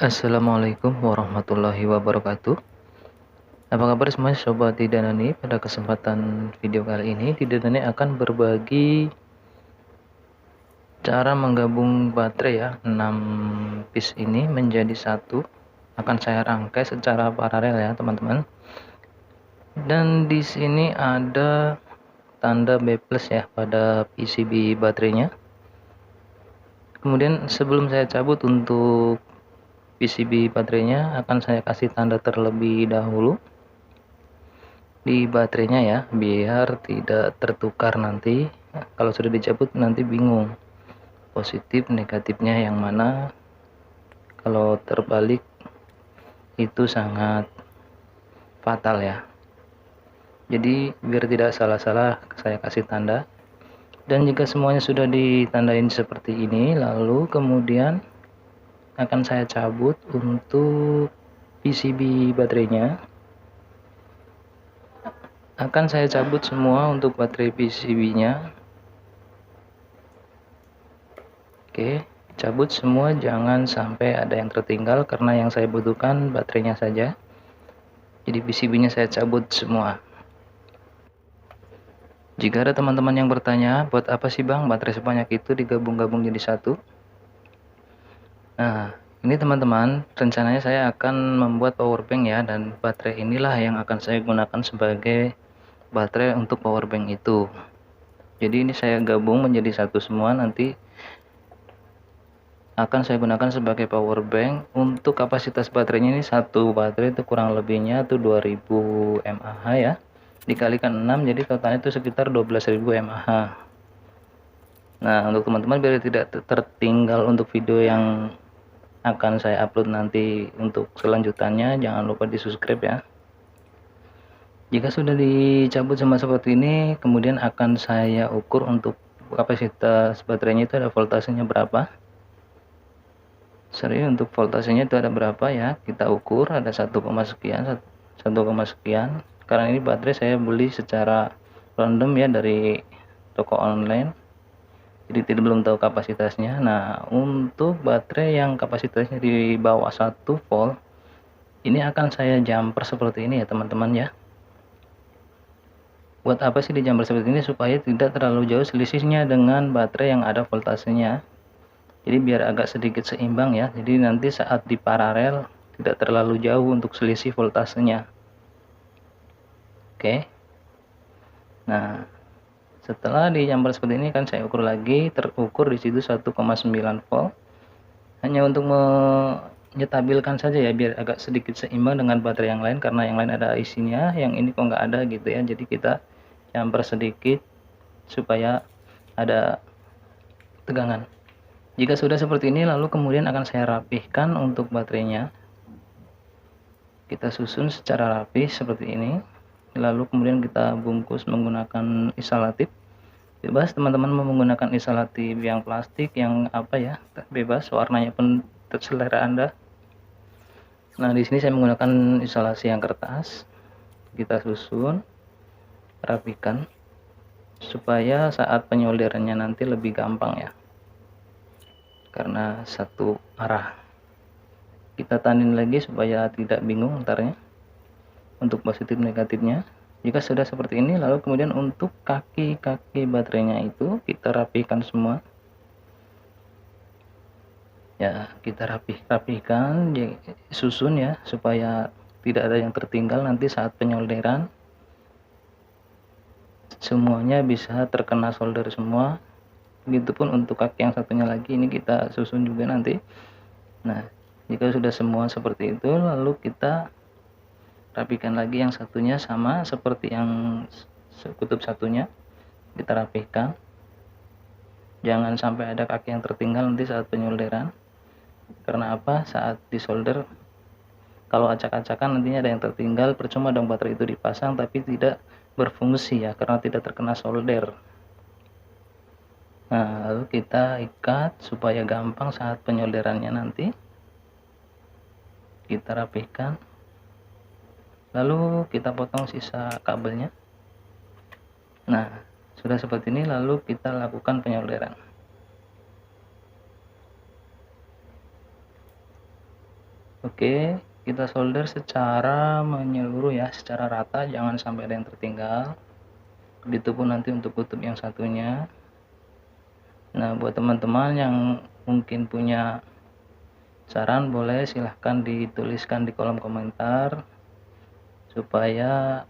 Assalamualaikum warahmatullahi wabarakatuh. Apa kabar semua sobat Didanani? Pada kesempatan video kali ini Didanani akan berbagi cara menggabung baterai ya 6 piece ini menjadi satu. Akan saya rangkai secara paralel ya teman-teman. Dan di sini ada tanda B+ ya pada PCB baterainya. Kemudian sebelum saya cabut untuk PCB baterainya akan saya kasih tanda terlebih dahulu di baterainya ya, biar tidak tertukar nanti. Kalau sudah dicabut nanti bingung positif negatifnya yang mana. Kalau terbalik itu sangat fatal ya. Jadi biar tidak salah-salah saya kasih tanda. Dan jika semuanya sudah ditandain seperti ini, lalu kemudian akan saya cabut untuk PCB baterainya. Akan saya cabut semua untuk baterai PCB-nya. Oke, cabut semua, jangan sampai ada yang tertinggal karena yang saya butuhkan baterainya saja. Jadi PCB-nya saya cabut semua. Jika ada teman-teman yang bertanya, buat apa sih Bang baterai sebanyak itu digabung-gabung jadi satu? Nah, ini teman-teman, rencananya saya akan membuat power bank ya, dan baterai inilah yang akan saya gunakan sebagai baterai untuk power bank itu. Jadi ini saya gabung menjadi satu semua, nanti akan saya gunakan sebagai power bank. Untuk kapasitas baterainya ini satu baterai itu kurang lebihnya itu 2000 mAh ya, dikalikan 6 jadi totalnya itu sekitar 12.000 mAh. Nah, untuk teman-teman biar tidak tertinggal untuk video yang akan saya upload nanti untuk selanjutannya, jangan lupa di subscribe ya. Jika sudah dicabut semua seperti ini, kemudian akan saya ukur untuk kapasitas baterainya itu ada voltasenya berapa. Sorry, untuk voltasenya itu ada berapa ya, kita ukur ada 1, sekian, 1, sekian. Karena ini baterai saya beli secara random ya dari toko online, jadi belum tahu kapasitasnya. Nah, untuk baterai yang kapasitasnya di bawah 1 volt ini akan saya jumper seperti ini ya teman-teman ya. Buat apa sih di jumper seperti ini? Supaya tidak terlalu jauh selisihnya dengan baterai yang ada voltasenya. Jadi biar agak sedikit seimbang ya, jadi nanti saat di paralel tidak terlalu jauh untuk selisih voltasenya. Oke, nah setelah di jumper seperti ini kan saya ukur lagi, terukur di situ 1,9 volt, hanya untuk menyetabilkan saja ya, biar agak sedikit seimbang dengan baterai yang lain, karena yang lain ada isinya, yang ini kok nggak ada gitu ya. Jadi kita jumper sedikit supaya ada tegangan. Jika sudah seperti ini, lalu kemudian akan saya rapihkan untuk baterainya. Kita susun secara rapi seperti ini. Lalu kemudian kita bungkus menggunakan isolatif. Bebas teman-teman mau menggunakan isolatif yang plastik, yang apa ya, bebas, warnanya pun terselera Anda. Nah, di sini saya menggunakan isolasi yang kertas. Kita susun, rapikan supaya saat penyolderannya nanti lebih gampang ya, karena satu arah. Kita tanding lagi supaya tidak bingung antaranya untuk positif negatifnya. Jika sudah seperti ini, lalu kemudian untuk kaki-kaki baterainya itu kita rapikan semua ya, kita rapihkan, susun ya, supaya tidak ada yang tertinggal nanti saat penyolderan. Semuanya bisa terkena solder semua. Begitupun untuk kaki yang satunya lagi, ini kita susun juga nanti. Nah, jika sudah semua seperti itu, lalu kita rapikan lagi yang satunya, sama seperti yang kutub satunya, kita rapihkan. Jangan sampai ada kaki yang tertinggal nanti saat penyolderan. Karena apa? Saat disolder, kalau acak-acakan nantinya ada yang tertinggal, percuma dong baterai itu dipasang tapi tidak berfungsi ya, karena tidak terkena solder. Nah, lalu kita ikat supaya gampang saat penyolderannya nanti. Kita rapihkan, lalu kita potong sisa kabelnya. Nah, sudah seperti ini, lalu kita lakukan penyolderan. Oke, kita solder secara menyeluruh ya, secara rata, jangan sampai ada yang tertinggal. Begitu pun nanti untuk kutub yang satunya. Nah, buat teman-teman yang mungkin punya saran, boleh silahkan dituliskan di kolom komentar supaya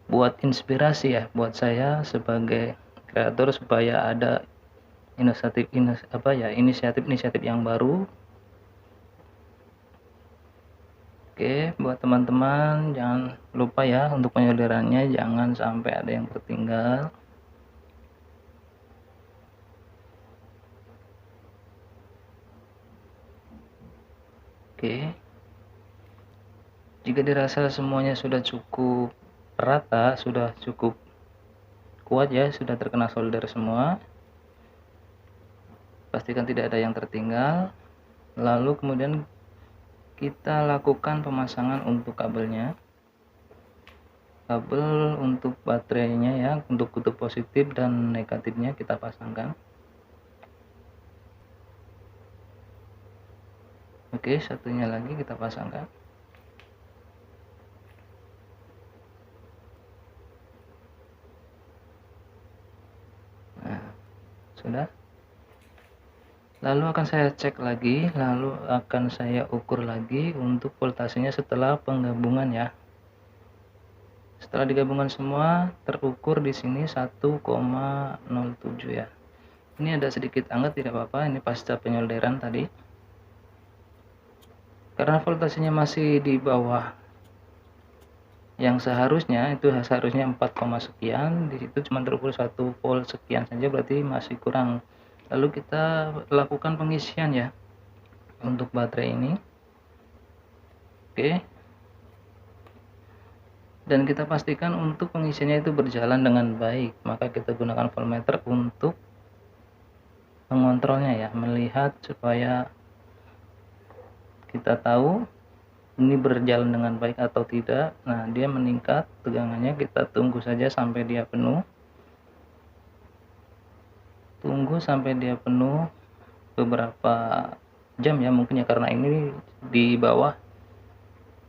buat inspirasi ya buat saya sebagai kreator, supaya ada inisiatif yang baru. Oke, buat teman-teman jangan lupa ya untuk penyolderannya, jangan sampai ada yang tertinggal. Oke, jika dirasa semuanya sudah cukup rata, sudah cukup kuat ya, sudah terkena solder semua, pastikan tidak ada yang tertinggal. Lalu kemudian kita lakukan pemasangan untuk kabelnya. Kabel untuk baterainya ya, untuk kutub positif dan negatifnya kita pasangkan. Oke, satunya lagi kita pasangkan. Nah, sudah. Lalu akan saya cek lagi, lalu akan saya ukur lagi untuk voltasenya setelah penggabungan ya. Setelah digabungkan semua, terukur di sini 1,07 ya. Ini ada sedikit hangat, tidak apa-apa, ini pasca penyolderan tadi. Karena voltasenya masih di bawah yang seharusnya, itu seharusnya 4, sekian, di situ cuma terukur 1 volt sekian saja, berarti masih kurang. Lalu kita lakukan pengisian ya untuk baterai ini. Oke, dan kita pastikan untuk pengisiannya itu berjalan dengan baik, maka kita gunakan voltmeter untuk mengontrolnya ya, melihat supaya kita tahu ini berjalan dengan baik atau tidak. Nah, dia meningkat tegangannya, kita tunggu saja sampai dia penuh. Tunggu sampai dia penuh beberapa jam ya mungkin ya, karena ini di bawah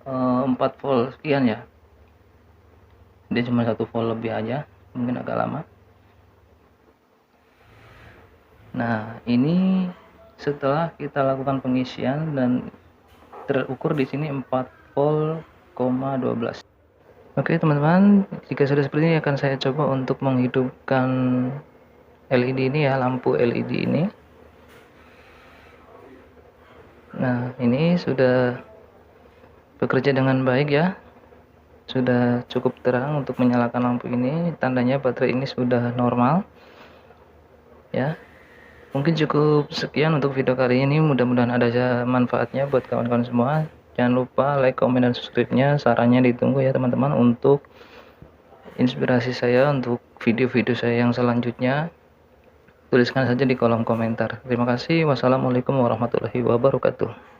4 volt sekian ya, dia cuma 1 volt lebih aja, mungkin agak lama. Nah, ini setelah kita lakukan pengisian dan terukur di sini 4 volt, 12. Oke teman-teman, jika sudah seperti ini akan saya coba untuk menghidupkan LED ini ya, lampu LED ini. Nah, ini sudah bekerja dengan baik ya, sudah cukup terang untuk menyalakan lampu ini, tandanya baterai ini sudah normal ya. Mungkin cukup sekian untuk video kali ini, mudah-mudahan ada manfaatnya buat kawan-kawan semua. Jangan lupa like, komen, dan subscribe-nya, sarannya ditunggu ya teman-teman untuk inspirasi saya untuk video-video saya yang selanjutnya. Tuliskan saja di kolom komentar. Terima kasih. Wassalamualaikum warahmatullahi wabarakatuh.